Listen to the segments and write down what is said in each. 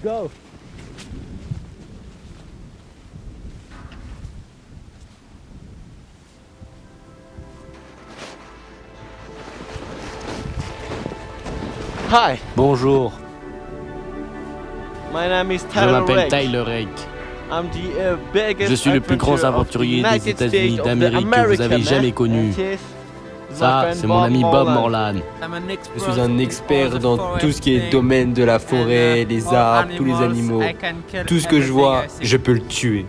go. Hi, Bonjour, my name is je Tyler m'appelle Rake. Tyler Rake. I'm the biggest Je suis le plus grand adventurer aventurier of the des United États-Unis States of d'Amérique the que vous America, avez jamais man. connu. And this is my Ça, friend c'est mon ami Bob Morlan. Je suis un expert dans tout ce qui est domaine de la forêt, les arbres, tous les animaux. Tout ce que je vois, je peux le tuer.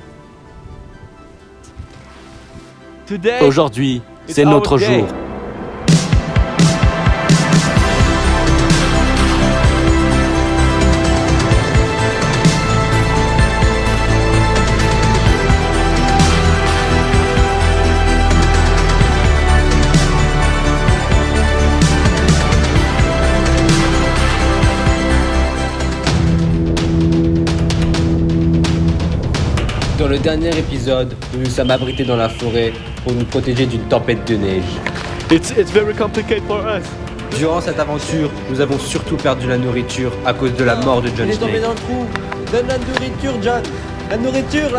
Today, Aujourd'hui, it's c'est our notre day. jour. Dans le dernier épisode, nous nous sommes abrités dans la forêt pour nous protéger d'une tempête de neige. It's very complicated for us. Durant cette aventure, nous avons surtout perdu la nourriture à cause de la mort de John Il est tombé Snake. dans le trou. Donne la nourriture, John. La nourriture.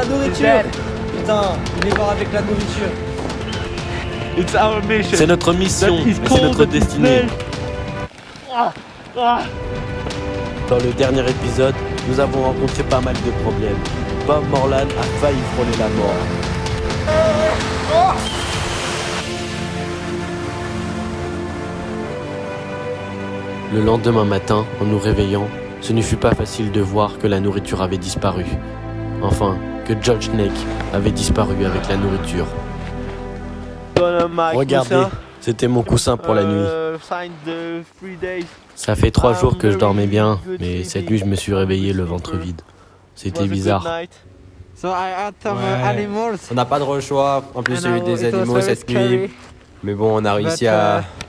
Putain, il est mort avec la nourriture. It's our mission. C'est notre mission, That is et c'est called notre the destinée. Ah. Dans le dernier épisode, nous avons rencontré pas mal de problèmes. Bob Morlan a failli frôler la mort. Le lendemain matin, en nous réveillant, ce ne fut pas facile de voir que la nourriture avait disparu. Enfin, que George Snake avait disparu avec la nourriture. Regardez, c'était mon coussin pour la nuit. Ça fait 3 jours que je dormais bien, mais cette nuit je me suis réveillé le ventre vide. C'était bizarre. So I had some Ouais. animals. On n'a pas trop le choix, en plus il y a eu des It was animaux very cette scary. nuit. Mais bon, on a réussi But,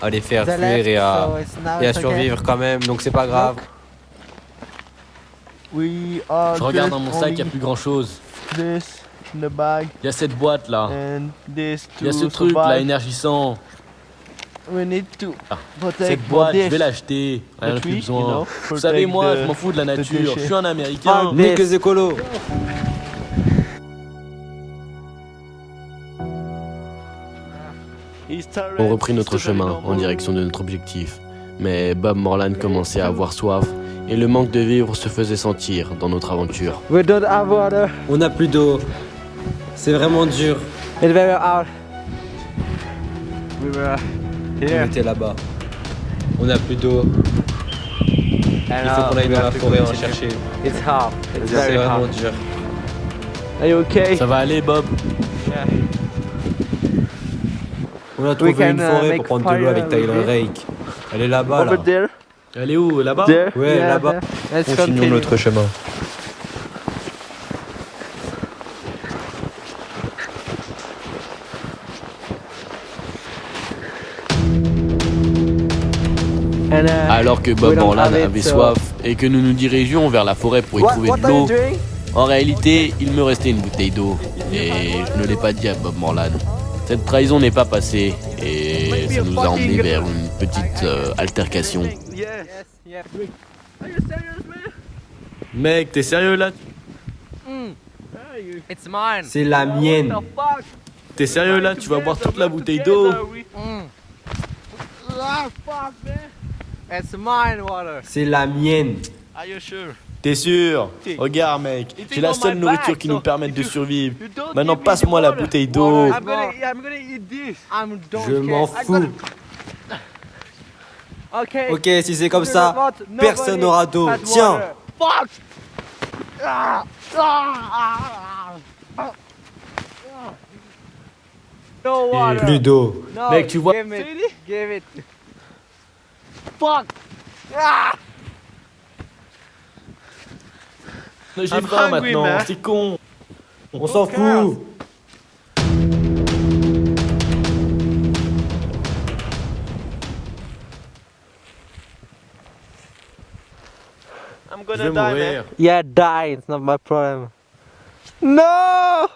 à les faire They fuir left, et à so it's now it's okay. survivre quand même, donc c'est pas grave. Je regarde dans mon sac, il n'y a plus grand chose. This in the bag Il y a cette boîte là. and this Il y a to ce truc là, survive. énergisant. We need to protect Cette boîte, this. je vais l'acheter. Rien The plus tree, besoin. you know, Vous savez, protect moi, the- je m'en fous de la the nature. déchets. Je suis un Américain. Nique les écolos. On reprit notre chemin en direction de notre objectif. Mais Bob Morlan commençait à avoir soif et le manque de vivre se faisait sentir dans notre aventure. We don't have water. On n'a plus d'eau. C'est vraiment dur. It's very hard. We were On here. était là-bas. On n'a plus d'eau. And Il faut qu'on aille we dans la have to forêt en continue. chercher. It's hard. It's C'est very vraiment hard. dur. Are you okay? Ça va aller, Bob? Yeah. On a trouvé can, une forêt make pour prendre de l'eau fire avec Tyler with it. Rake. Elle est là-bas, là. Over there? Elle est où? Là-bas? There? Ouais, Yeah, là-bas. there. Let's Continuons continue. notre chemin. And, Alors que we Bob don't Morlan have it, avait so- soif et que nous nous dirigions vers la forêt pour y trouver what de are you l'eau, doing? en réalité, il me restait une bouteille d'eau. Et je ne l'ai pas dit à Bob Morlan. Cette trahison n'est pas passée et ça nous a emmenés vers une petite altercation. Yes. Yeah. Mec, t'es sérieux là? It's mine. C'est la mienne. T'es sérieux là? Tu vas boire toute la bouteille d'eau? It's mine water. C'est la mienne. Are you sure? T'es sûr? Regarde mec, c'est la seule nourriture qui nous permette de survivre. Maintenant passe-moi la bouteille d'eau. I'm gonna eat this. Je m'en fous. Okay. Ok, si c'est comme ça, personne n'aura d'eau. Tiens. Fuck. No water. Plus d'eau. No, Mec, tu vois- Give it. Give it. Fuck. J'ai I'm faim hungry, maintenant, man. c'est con. On s'en fout. I'm Je gonna vais die, man. mourir. Yeah, die. It's not my problem. No.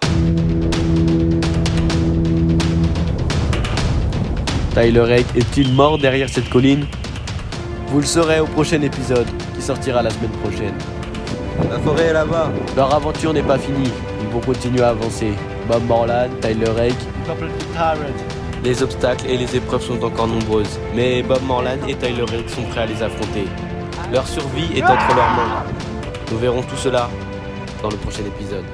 Tyler Rake est-il mort derrière cette colline? Vous le saurez au prochain épisode, qui sortira la semaine prochaine. La forêt est là-bas. Leur aventure n'est pas finie, ils vont continuer à avancer. Bob Morland, Tyler Rake. Les obstacles et les épreuves sont encore nombreuses, mais Bob Morland et Tyler Rake sont prêts à les affronter. Leur survie est entre leurs mains. Nous verrons tout cela dans le prochain épisode.